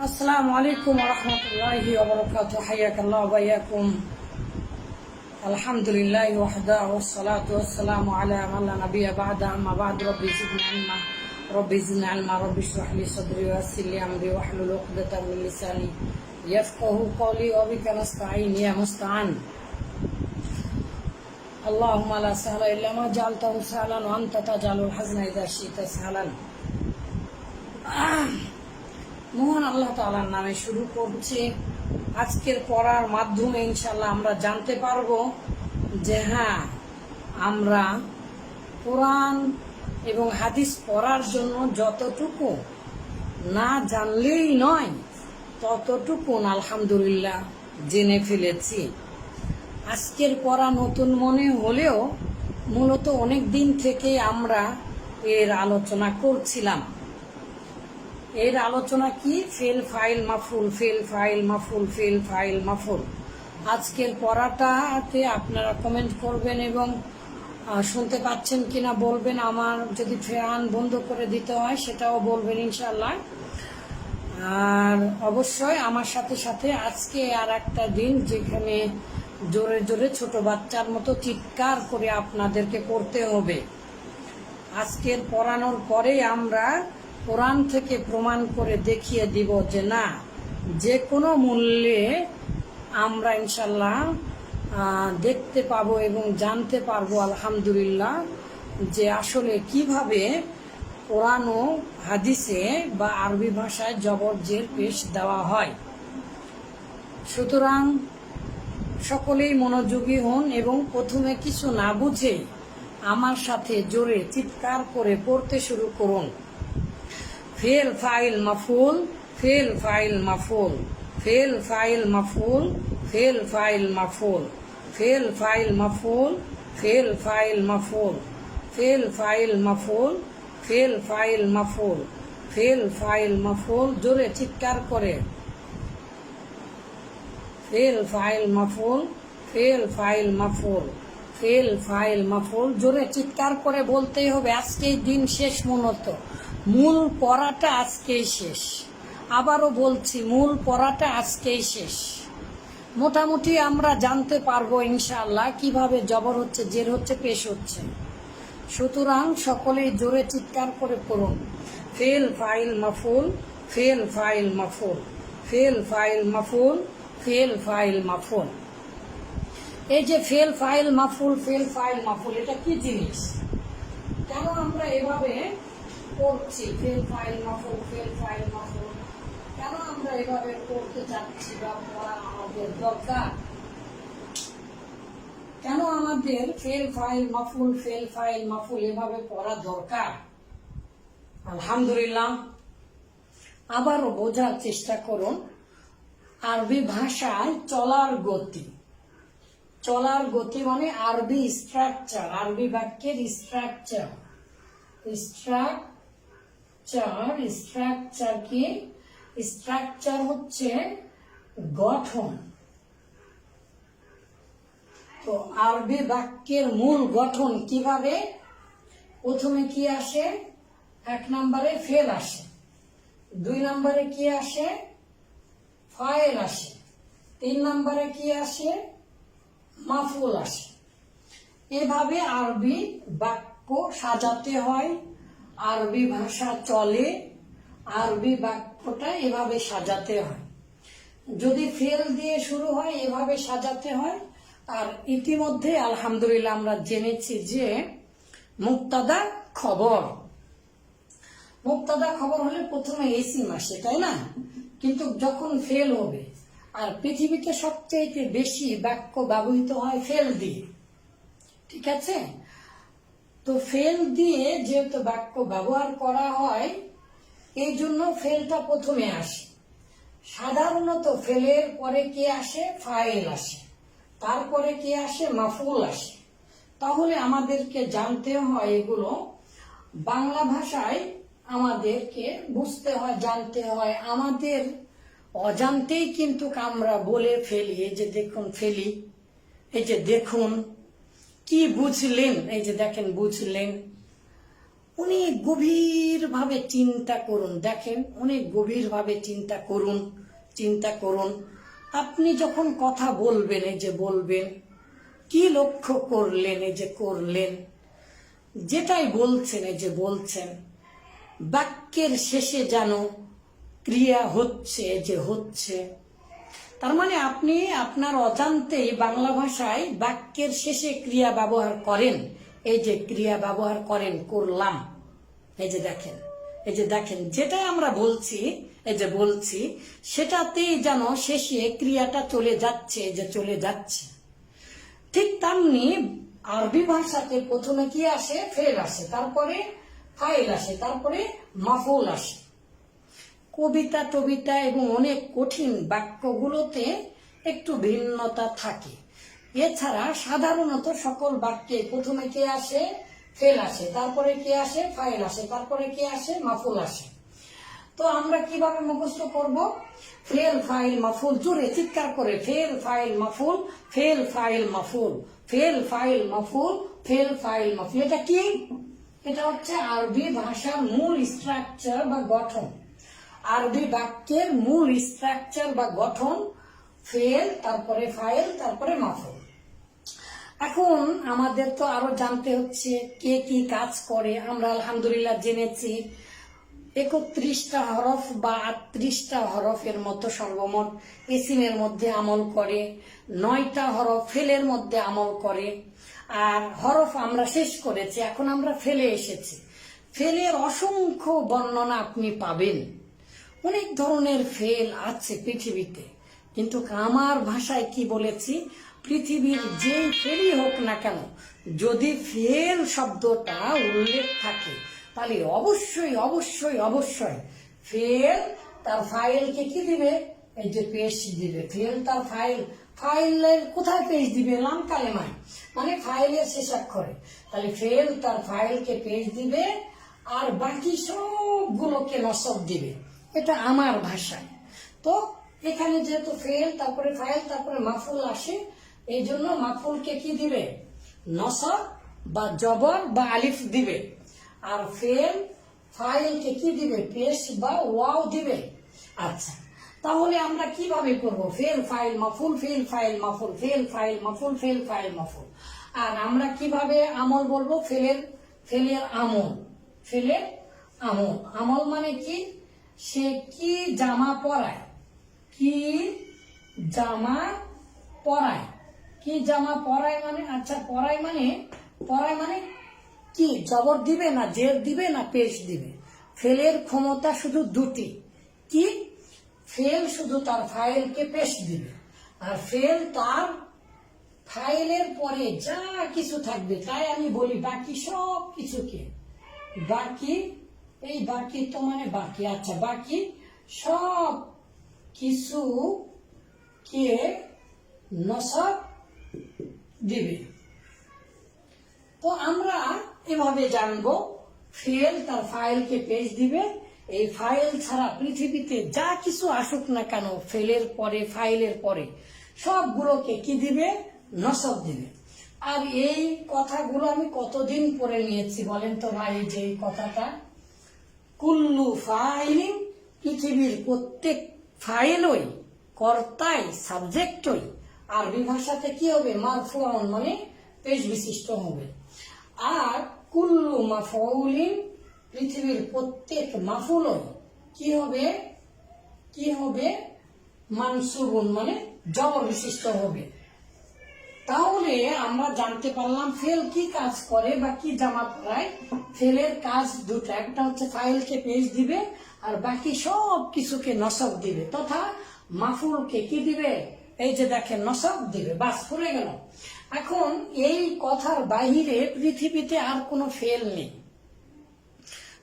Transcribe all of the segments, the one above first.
আসসালামু আলাইকুম ওয়া রাহমাতুল্লাহি ওয়া বারাকাতুহু হাইয়াকাল্লাহু ওয়া বাইয়াকুম আলহামদুলিল্লাহি ওয়াহদা ওয়াস সালাতু ওয়াস সালামু আলা মান লা নাবিয়্যা বা'দা আম্মা বা'দ রব্বি জিদনি ইলমা রব্বি ইশরাহ লি সাদরি ওয়া ইয়াসসির লি আমরি ওয়াহলুল 'উকদাতাম মিন লিসানি ইয়াফকাহু কওলি ওয়া বিকা নাস্তাঈন ইয়া মুস্তাআন আল্লাহুম্মা লা সাহলা ইল্লা মা জা'আলতাহু সাহলান ওয়া আনতা তাজআলুল হাজনা ইযা শি'তা সাহলান। মহান আল্লাহ তাআলার নামে শুরু করছি। আজকের পড়ার মাধ্যমে ইনশাআল্লাহ আমরা জানতে পারবো যে হ্যাঁ, আমরা কোরআন এবং হাদিস পড়ার জন্য যতটুকু না জানলেই নয় ততটুকু আলহামদুলিল্লাহ জেনে ফেলেছি। আজকের পড়া নতুন মনে হলেও মূলত অনেক দিন থেকে আমরা এর আলোচনা করছিলাম। এর আলোচনা কি? ফেল ফাইল মাফুল, ফেল ফাইল মাফুল, ফেল ফাইল মাফুল। আজকের পড়াটাতে আপনারা কমেন্ট করবেন এবং শুনতে পাচ্ছেন কিনা বলবেন। আমার যদি ফ্যান বন্ধ করে দিতে হয় সেটাও বলবেন ইনশাল্লাহ। আর অবশ্যই আমার সাথে সাথে আজকে আর একটা দিন যেখানে জোরে জোরে ছোট বাচ্চার মতো চিৎকার করে আপনাদেরকে পড়তে হবে। আজকের পড়ানোর পরে আমরা কোরআন থেকে প্রমাণ করে দেখিয়ে দিব যে না, যে কোনো মূল্যে আমরা ইনশাল্লাহ দেখতে পাবো এবং জানতে পারবো আলহামদুলিল্লাহ যে আসলে কিভাবে কোরআন ও হাদিসে বা আরবি ভাষায় জবর জের পেশ দেওয়া হয়। সুতরাং সকলেই মনোযোগী হন এবং প্রথমে কিছু না বুঝে আমার সাথে জোরে চিৎকার করে পড়তে শুরু করুন। ফেল ফাইল মাফুল, ফেল ফাইল মাফুল, ফেল ফাইল মাফুল, ফেল ফাইল মাফুল, ফেল ফাইল মাফুল, ফেল ফাইল মাফুল, ফেল ফাইল মাফুল, ফেল ফাইল মাফুল, ফেল ফাইল মাফুল। জোরে চিৎকার করে ফেল ফাইল মাফুল, ফেল ফাইল মাফুল, ফেল ফাইল মাফুল। জোরে চিৎকার করে বলতেই হবে। আজকেই দিন শেষ, মূল পড়াটা আজকেই শেষ। আবারও বলছি, মূল পড়াটা আজকেই শেষ। মোটামুটি আমরা জানতে পারবো ইনশাআল্লাহ কিভাবে জবর হচ্ছে, জের হচ্ছে, পেশ হচ্ছে। সুতরাং সকলেই জোরে চিৎকার করে পড়ুন। ফেল ফাইল মাফুল, ফেল ফাইল মাফুল, ফেল ফাইল মাফুল, ফেল ফাইল মাফুল। এই যে ফেল ফাইল মাফুল, ফেল ফাইল মাফুল, এটা কি জিনিস? কেন আমরা এভাবে করছি? ফেল ফাইল মাফুল, ফেল ফাইল মাফুল কেন আমরা এভাবে করতে চাচ্ছি বা পড়া আমাদের দরকার? কেন আমাদের ফেল ফাইল মাফুল, ফেল ফাইল মাফুল এভাবে পড়া দরকার? আলহামদুলিল্লাহ, আবারও বোঝার চেষ্টা করুন। আরবি ভাষায় চলার গতি, চলার গতি মানে আরবি স্ট্রাকচার, আরবি বাক্যের স্ট্রাকচার। স্ট্রাকচার কি? স্ট্রাকচার হচ্ছে গঠন। তো আরবি বাক্যের মূল গঠন কিভাবে? প্রথমে কি আসে? 1 নম্বরে ফেল আসে, 2 নম্বরে কি আসে? ফাইল আসে, 3 নম্বরে কি আসে? মাফুল আসে। এভাবে আরবি বাক্য সাজাতে হয়। আরবি ভাষা চলে, আরবি বাক্যটা এভাবে সাজাতে হয়। যদি ফেল দিয়ে শুরু হয় এভাবে সাজাতে হয়। আর ইতিমধ্যে আলহামদুলিল্লাহ আমরা জেনেছি যে মুক্তাদা খবর, মুক্তাদা খবর হলে প্রথমে ইসিম আসে, তাই না? কিন্তু যখন ফেল হবে, আর পৃথিবীতে সবচেয়ে বেশি বাক্য ব্যবহৃত হয় ফেল দিয়ে, ঠিক আছে? তো ফেল দিয়ে যেহেতু বাক্য ব্যবহার করা হয় এই জন্য ফেলটা প্রথমে আসে। সাধারণত ফেলের পরে কি আসে? ফাইল আসে, তারপরে কি আসে? মাফুল আসে। তাহলে আমাদেরকে জানতে হয় এগুলো বাংলা ভাষায়, আমাদেরকে বুঝতে হয়, জানতে হয়। আমাদের অজান্তেই কিন্তু আমরা বলে ফেলি। এই যে দেখুন ফেলি, এই যে দেখুন, কি বুঝলেন? এই যে দেখেন বুঝলেন। অনেক গভীরভাবে চিন্তা করুন। দেখেন, অনেক গভীরভাবে চিন্তা করুন। আপনি যখন কথা বলবেন, এই যে বলবেন, কি লক্ষ্য করলেন, এই যে করলেন, যেটাই বলছেন, এই যে বলছেন, বাক্যের শেষে যেন ক্রিয়া হচ্ছে, যে হচ্ছে। তার মানে আপনি আপনার অজান্তেই বাংলা ভাষায় বাক্যের শেষে ক্রিয়া ব্যবহার করেন। এই যে ক্রিয়া ব্যবহার করেন, করলাম, এই যে দেখেন, যেটা আমরা বলছি, এই যে বলছি, সেটাতেই যেন শেষে ক্রিয়াটা চলে যাচ্ছে, যে চলে যাচ্ছে। ঠিক তেমনি আরবি ভাষাতে প্রথমে কি আসে? ফেল আসে, তারপরে ফাইল আসে, তারপরে মাফউল আসে। কবিতা টবিতা এবং অনেক কঠিন বাক্যগুলোতে একটু ভিন্নতা থাকে। এছাড়া সাধারণত সকল বাক্যে প্রথমে কে আসে? ফেল আসে, তারপরে কে আসে? ফাইল আসে, তারপরে কে আসে? মাফউল আসে। তো আমরা কিভাবে মুখস্থ করব? ফেল ফাইল মাফউল, জোরে চিৎকার করে, ফেল ফাইল মাফউল, ফেল ফাইল মাফউল, ফেল ফাইল মাফউল, ফেল ফাইল মাফউল। এটা কি? এটা হচ্ছে আরবি ভাষার মূল স্ট্রাকচার বা গঠন। আরবি বাক্যের মূল স্ট্রাকচার বা গঠন ফেল, তারপরে ফাইল, তারপরে মাফউল। এখন আমাদের তো আরো জানতে হচ্ছে কে কি কাজ করে। আমরা আলহামদুলিল্লাহ জেনেছি 31টা হরফ বা 38টা হরফের মতো সর্বমোট ইসিমের মধ্যে আমল করে, 9টা হরফ ফেলের মধ্যে আমল করে। আর হরফ আমরা শেষ করেছি, এখন আমরা ফেলে এসেছি। ফেলের অসংখ্য বর্ণনা আপনি পাবেন। অনেক ধরনের ফেল আছে পৃথিবীতে, কিন্তু আমার ভাষায় কি বলেছি? পৃথিবীর যেই ফেলই হোক না কেন, যদি ফেল শব্দটা উল্লেখ থাকে, তাহলে অবশ্যই অবশ্যই অবশ্যই ফেল তার ফাইলকে কি দিবে? এই যে পেশ দিবে। ফেল তার ফাইলের কোথায় পেশ দিবে? লাম কালেমায়, মানে ফাইলের শেষাক্ষরে। তাহলে ফেল তার ফাইলকে পেশ দিবে, আর বাকি সবগুলোকে নসব দিবে। এটা আমার ভাষায়। তো এখানে যেহেতু ফেল, তারপরে ফাইল, তারপরে মাফউল আসে, এই জন্য মাফউলকে কি দিবে? নসব বা জবর বা আলিফ দিবে। আর ফেল ফাইলকে কি দিবে? পেশ বা ওয়াও দিবে। আচ্ছা, তাহলে আমরা কিভাবে করব? ফেল ফাইল মাফউল, ফেল ফাইল মাফউল, ফেল ফাইল মাফউল, ফেল ফাইল মাফউল। আর আমরা কিভাবে আমল বলবো? ফেলের আমল, ফেলের আমল। আমল মানে কি? সে কি জামা পরায়, কি জামা পরায়, কি জামা পরায় মানে, আচ্ছা পরায় মানে কি? জবর দিবে না জের দিবে না পেশ দিবে? ফেলের ক্ষমতা শুধু দুটি। কি? ফেল শুধু তার ফাইলকে পেশ দিবে, আর ফেল তার ফাইলের পরে যা কিছু থাকবে, তাই আমি বলি বাকি সব কিছুকে, বাকি, এই বাকি তো মানে বাকি, আচ্ছা বাকি সব কিছু কে নসব দিবে। তো আমরা এভাবে জানবো ফেল তার ফাইলকে পেশ দিবে। এই ফাইল ছাড়া পৃথিবীতে যা কিছু আসুক না কেন, ফেলের পরে ফাইলের পরে সবগুলোকে কি দিবে? নসব দিবে। আর এই কথাগুলো আমি কতদিন পরে নিয়েছি বলেন তো ভাই? যে এই কথাটা, কুল্লু ফাইলিন, পৃথিবীর প্রত্যেক ফাইলই, কর্তাই, সাবজেক্টই আরবি ভাষাতে কি হবে? মারফুউন মানে পেশ বিশিষ্ট হবে। আর কুল্লু মাফউলিন, পৃথিবীর প্রত্যেক মাফউলই কি হবে? কি হবে? মানসুবুন মানে জবর বিশিষ্ট হবে। তাহলে আমরা জানতে পারলাম ফেল কি কাজ করে বা কি জামা পরায়। ফেলের কাজ দুটো, একটা হচ্ছে ফাইলকে পেশ দিবে, আর বাকি সব কিছুকে নসব দিবে, তথা মাফউলকে কি দিবে? এই যে দেখেন নসব দিবে। বাস পড়ে গেল। এখন এই কথার বাহিরে পৃথিবীতে আর কোনো ফেল নেই।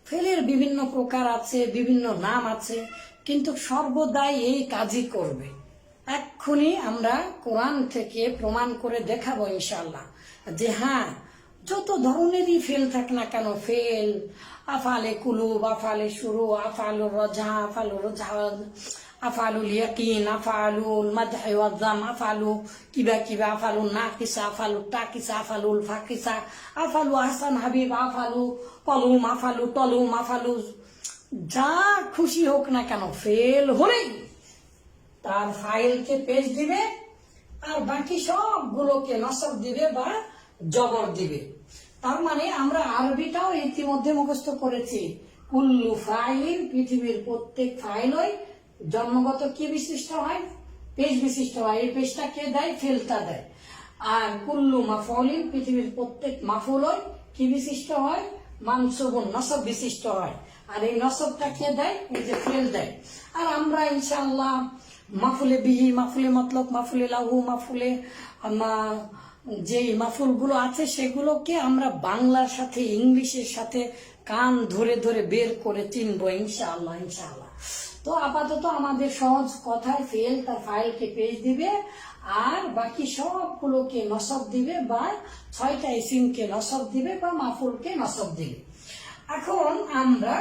ফেলের বিভিন্ন প্রকার আছে, বিভিন্ন নাম আছে, কিন্তু সর্বদাই এই কাজই করবে। এক্ষুনি আমরা কোরআন থেকে প্রমাণ করে দেখাবো ইনশাআল্লাহ যে হ্যাঁ, যত ধরনেরই ফেল থাক না কেন, ফেল আফালে কুলুব, আফালে শুরু, আফালুর রজা, আফালুর রজা, আফআলুল ইয়াকিন, আফআলুল মাদহি ওয়াজ যাম, আফআলু কিবা কিবা, আফআলুন নাকিসা, আফআলু তাকিসা, আফআলুল ফাকিসা, আফআলু আহসান হাবিব, আফআলু কলুম, আফআলু তলুম, আফআলু যা খুশি হোক না কেন, ফেল হলেই তার ফাইলকে পেশ দিবে আর বাকি সবগুলোকে নসব দিবে বা জবর দিবে। তার মানে আমরা আরবিটাও ইতিমধ্যে মুখস্থ করেছি। কুল্লু ফাইল, পৃথিবীর প্রত্যেক ফাইলই জন্মগত কি বিশিষ্ট হয়? পেশ বিশিষ্ট হয়। এই পেশটা কে দেয়? ফেলটা দেয়। আর কুল্লু মাফউলিন, পৃথিবীর প্রত্যেক মাফউলই কি বিশিষ্ট হয়? মানসুবুন, নসব বিশিষ্ট হয়। আর এই নসবটা কে দেয়? এই যে ফেল দেয়। আর আমরা ইনশাআল্লাহ মাফুলে বিহি, মাফুলে মতলব, মাফুলে লাহু, মাফুলে যেই মাফুলগুলো আছে সেগুলোকে আমরা বাংলার সাথে ইংলিশের সাথে কান ধরে ধরে বের করে চিনবো ইনশাআল্লাহ ইনশাআল্লাহ। তো আপাতত আমাদের সহজ কথায় ফেল তার ফাইলকে পেশ দিবে আর বাকি সবগুলোকে নসব দিবে বা 6টা ইসিমকে নসব দিবে বা মাফুলকে নসব দিবে। এখন আমরা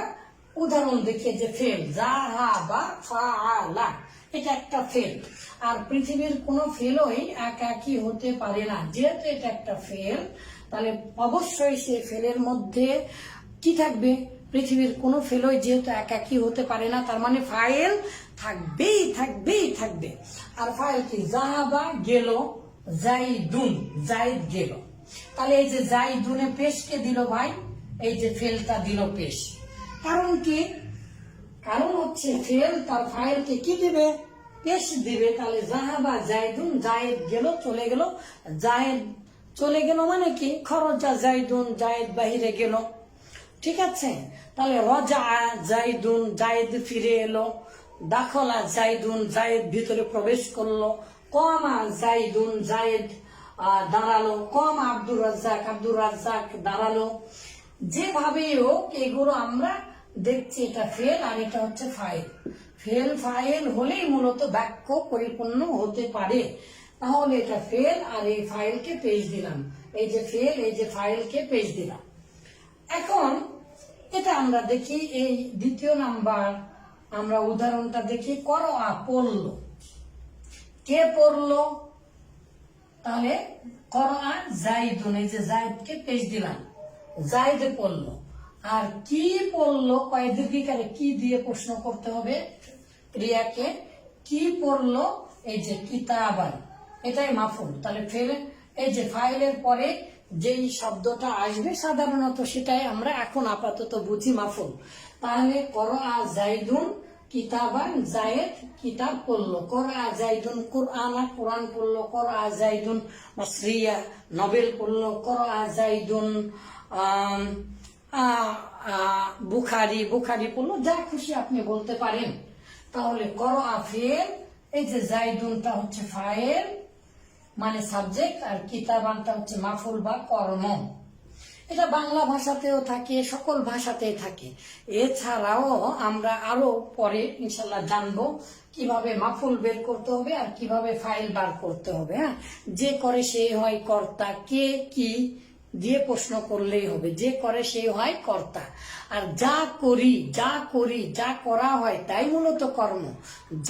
উদাহরণ দেখি যে ফেল যাহাবা ফাআলা, এটা একটা ফেল। আর পৃথিবীর কোনো ফেলই একাকী হতে পারে না। যেহেতু এটা একটা ফেল, তাহলে অবশ্যই সে ফেলের মধ্যে কি থাকবে? পৃথিবীর কোনো ফেলই যেহেতু একাকী হতে পারে না, তার মানে ফাইল থাকবেই থাকবেই থাকবে। আর ফাইল কি? যাহাবা গেল, জাইদুন জাইদ গেল। তাহলে এই যে জাইদুনে পেশকে দিল ভাই, এই যে ফেলটা দিল পেশ। কারণ কি? কারণ হচ্ছে ফেল তার ফাইলকে কি দিবে? পেশ দিবে। তাহলে যাহাবা জাইদুন, জায়েদ গেল, চলে গেল। জায়েদ চলে গেল মানে কি? খরজা জাইদুন, জায়েদ বাহিরে গেল। ঠিক আছে? তাহলে রজা জাইদুন, জায়েদ ফিরে এলো। দাখলা জাইদুন, জায়েদ ভিতরে প্রবেশ করলো। কমা জাইদুন, জায়েদ দাঁড়ালো। কম আব্দুর রাজ্জাক, আব্দুর রাজ্জাক দাঁড়ালো। যেভাবেই হোক এগুলো আমরা দেখছি এটা ফেল আর এটা হচ্ছে ফাইল। ফেল ফাইল হলেই মূলত বাক্য পরিপূর্ণ হতে পারে। তাহলে এটা ফেল আর এই ফাইলকে পেশ দিলাম। এই যে ফেল, এই যে ফাইলকে পেশ দিলাম। এখন এটা আমরা দেখি এই দ্বিতীয় নাম্বার আমরা উদাহরণটা দেখি। করআ পড়লো, কে পড়লো? তাহলে করআ জাইদুন, এই যে জাইদকে পেশ দিলাম, জাইদ পড়লো। আর কি পড়লো? কয় দীর্ঘিকারে কি দিয়ে প্রশ্ন করতে হবে ক্রিয়াকে। কি পড়লো? এই যে কিতাবান, এটাই মাফুল। তাহলে ফের এই যে ফাইলের পরে যেই শব্দটা আসবে সাধারণত সেটাই আমরা এখন আপাতত বুঝি মাফুল। তাহলে করআ জাইদুন কিতাবান, জায়েদ কিতাব পড়লো। করআ জাইদুন কুরআনা, কোরআন পড়লো। করআ জাইদুন মাসরিয়া, নভেল পড়লো। করআ জাইদুন বুখারি, বুখারি পড়লো। যা খুশি আপনি বলতে পারেন। তাহলে করআ ফেল, এই যে জাইদুনটা হচ্ছে ফাইল মানে সাবজেক্ট, আর কিতাবানটা হচ্ছে মাফুল বা কর্ম। এটা বাংলা ভাষাতেও থাকে, সকল ভাষাতেই থাকে। এছাড়াও আমরা আরো পরে ইনশাল্লাহ জানবো কিভাবে মাফুল বের করতে হবে আর কিভাবে ফাইল বার করতে হবে। হ্যাঁ, যে করে সে হয় কর্তা, কে কি দিয়ে প্রশ্ন করলেই হবে। যে করে সে হয় কর্তা। আর যা করি, যা করি, যা করা হয় তাই মূলত কর্ম।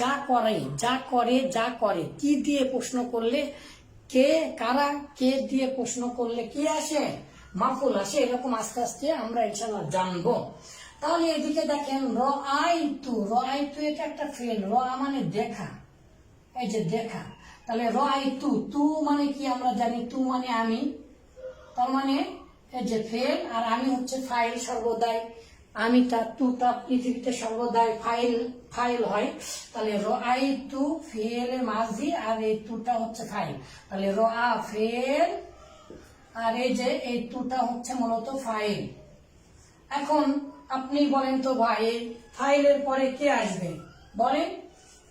যা করে, যা করে, যা করে, কি দিয়ে প্রশ্ন করলে কে, কারা, কে দিয়ে প্রশ্ন করলে কি আসে? মাফুল আসে। এরকম আস্তে আস্তে আমরা ইনশাআল্লাহ জানবো। তাহলে এদিকে দেখেন রাআইতু, রাআইতু এটা একটা ফেল। রা মানে দেখা, এই যে দেখা। তাহলে রাআইতু, তু মানে কি আমরা জানি? তু মানে আমি। তার মানে এই যে ফেল আর আমি হচ্ছে ফাইল সর্বদাই। আমিটা, তুটা পৃথিবীতে সর্বদাই ফাইল ফাইল হয়। তাহলে রাআইতু ফেল মাঝি আর এই তুটা হচ্ছে ফাইল। তাহলে রাআ ফেল আর এই যে এই তুটা হচ্ছে মূলত ফাইল। এখন আপনি বলেন তো ভাই, এই ফাইলের পরে কে আসবে? বলেন,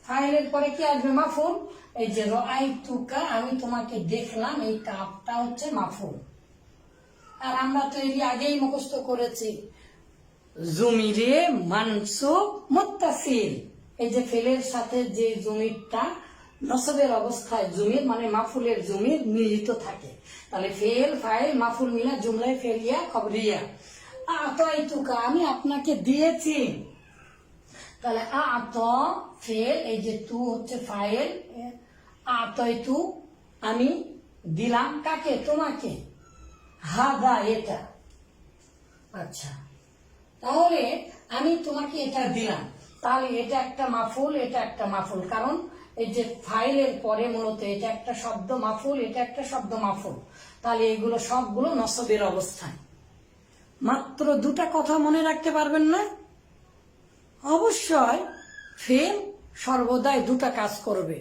ফাইলের পরে কি আসবে? মাফুল। এই যে রাআইতুকা, আমি তোমাকে দেখলাম, এই কাপটা হচ্ছে মাফুল। আর আমরা তো এর আগেই মুখস্থ করেছি জমিরে মানসুব মুত্তাসিল। এই যে ফেলের সাথে যে জমিরটা নসবের অবস্থায় জমির মানে মাফুলের জমির নিহিত থাকে। তাহলে ফেল ফাইল মাফুল মিলা জুমলায় ফেলিয়া খবরিয়া। আতাইতুকা, আমি আপনাকে দিয়েছি। তাহলে আত ফেল, এই যে তু হচ্ছে ফাইল, আতই তু আমি দিলাম কাকে, তোমাকে, হাদা এটা। আচ্ছা, তাহলে আমি তোমাকে এটা দিলাম, তাহলে এটা একটা মাফুল, এটা একটা মাফুল, কারণ এই যে ফাইলের পরে মূলত এটা একটা শব্দ মাফুল, এটা একটা শব্দ মাফুল, তাহলে এগুলো সবগুলো নসবের অবস্থায়। মাত্র দুটা কথা মনে রাখতে পারবেন না? অবশ্যই ফেল সর্বদাই দুটা কাজ করবে,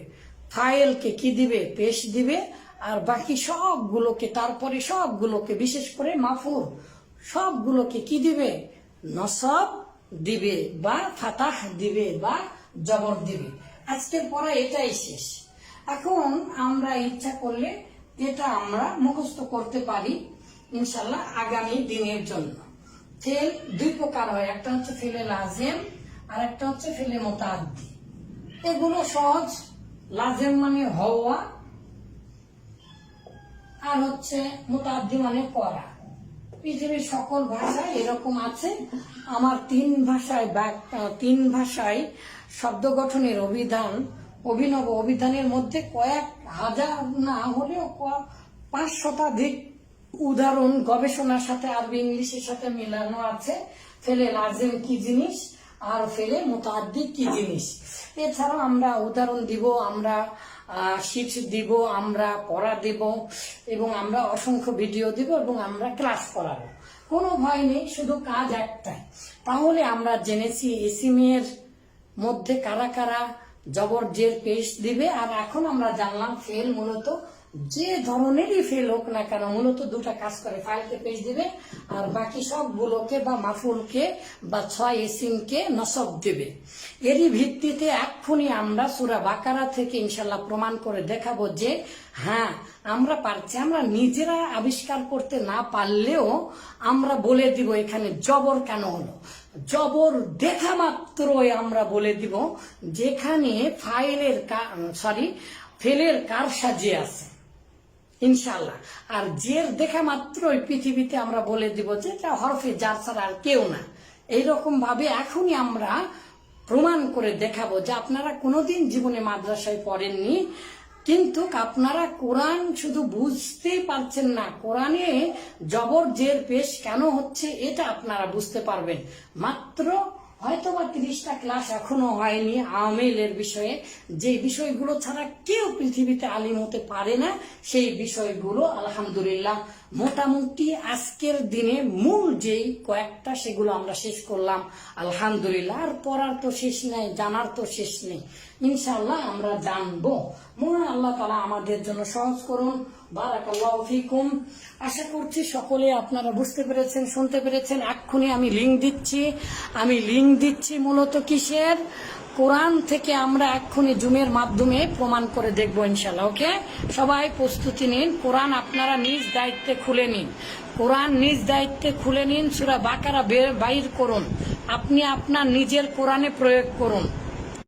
ফাইলকে কি দিবে, পেশ দিবে, আর বাকি সবগুলোকে, তারপরে সবগুলোকে, বিশেষ করে মাফুল সবগুলোকে কি দিবে, নসব দিবে বা ফাতাহ দিবে বা জবর দিবে। আজকের পড়া এটাই শেষ। এখন আমরা ইচ্ছা করলে এটা আমরা মুখস্থ করতে পারি ইনশাল্লাহ আগামী দিনের জন্য। ফেল দুই প্রকার হয়, একটা হচ্ছে ফেলে লাজেম আর একটা হচ্ছে ফেলে মুতাআদ্দি। এগুলো সহজ, লাজেম মানে হওয়া আর হচ্ছে মুতাআদ্দি মানে করা। পৃথিবীর সকল ভাষায় এরকম আছে। আমার তিন ভাষায় শব্দ গঠনের অভিনব অভিধানের মধ্যে কয়েক হাজার না হলেও 5 শতাধিক উদাহরণ গবেষণার সাথে আরবি ইংলিশের সাথে মেলানো আছে। ফেলে লাজেম কি জিনিস আর ফেলে মুতাআদ্দি কি জিনিস। এছাড়াও আমরা উদাহরণ দিব, আমরা শীট দিব, আমরা পড়া দিব এবং আমরা অসংখ্য ভিডিও দিব এবং আমরা ক্লাস করাবো। কোনো ভয় নেই, শুধু কাজ একটাই। তাহলে আমরা জেনেছি ইসিমের মধ্যে কারা কারা জবর জের পেশ দিবে, আর এখন আমরা জানলাম ফেল মূলত যে ধরনেরই ফেল হোক না কেন মূলত দুটা কাজ করে, ফাইলকে পেশ দিবে আর বাকি সবগুলোকে বা মাফুলকে বা 6 ইসিমকে নসব দিবে। এরই ভিত্তিতে এক্ষুনি আমরা সূরা বাকারা থেকে ইনশাল্লাহ প্রমাণ করে দেখাবো যে হ্যাঁ আমরা পারছি। আমরা নিজেরা আবিষ্কার করতে না পারলেও আমরা বলে দিব এখানে জবর কেন হলো। জবর দেখা মাত্রই আমরা বলে দিব যেখানে ফেলের কার সাজিয়ে আছে ইনশাল্লাহ। আর জের দেখা মাত্রই পৃথিবীতে আমরা বলে দিব যে এটা হরফে জার ছাড়া আর কেউ না। এইরকম ভাবে এখনই আমরা প্রমাণ করে দেখাবো যে আপনারা কোনোদিন জীবনে মাদ্রাসায় পড়েননি, কিন্তু আপনারা কোরআন শুধু বুঝতেই পারছেন না, কোরআনে জবর জের পেশ কেন হচ্ছে এটা আপনারা বুঝতে পারবেন। মাত্র হয়তোবা 30টা ক্লাস এখনো হয়নি আমেলের বিষয়ে, যে বিষয়গুলো ছাড়া কেউ পৃথিবীতে আলিম হতে পারে না, সেই বিষয়গুলো আলহামদুলিল্লাহ মোটামুটি আজকের দিনে মূল যেই কয়েকটা সেগুলো আমরা শেষ করলাম আলহামদুলিল্লাহ। আর পড়ার তো শেষ নেই, জানার তো শেষ নেই, ইনশাআল্লাহ আমরা জানবো। মহান আল্লাহ তাআলা আমাদের জন্য সহজ করুন। বারাকাল্লাহু ফিকুম। আশা করছি সকলে আপনারা বুঝতে পেরেছেন, শুনতে পেরেছেন। এক্ষুনি আমি লিঙ্ক দিচ্ছি মূলত কিসের, কোরআন থেকে আমরা এক্ষুনি জুমের মাধ্যমে প্রমাণ করে দেখবো ইনশাল্লাহ। ওকে, সবাই প্রস্তুতি নিন। কোরআন আপনারা নিজ দায়িত্বে খুলে নিন, কোরআন নিজ দায়িত্বে খুলে নিন। সূরা বাকারা বাইর করুন, আপনি আপনার নিজের কোরআনে প্রয়োগ করুন।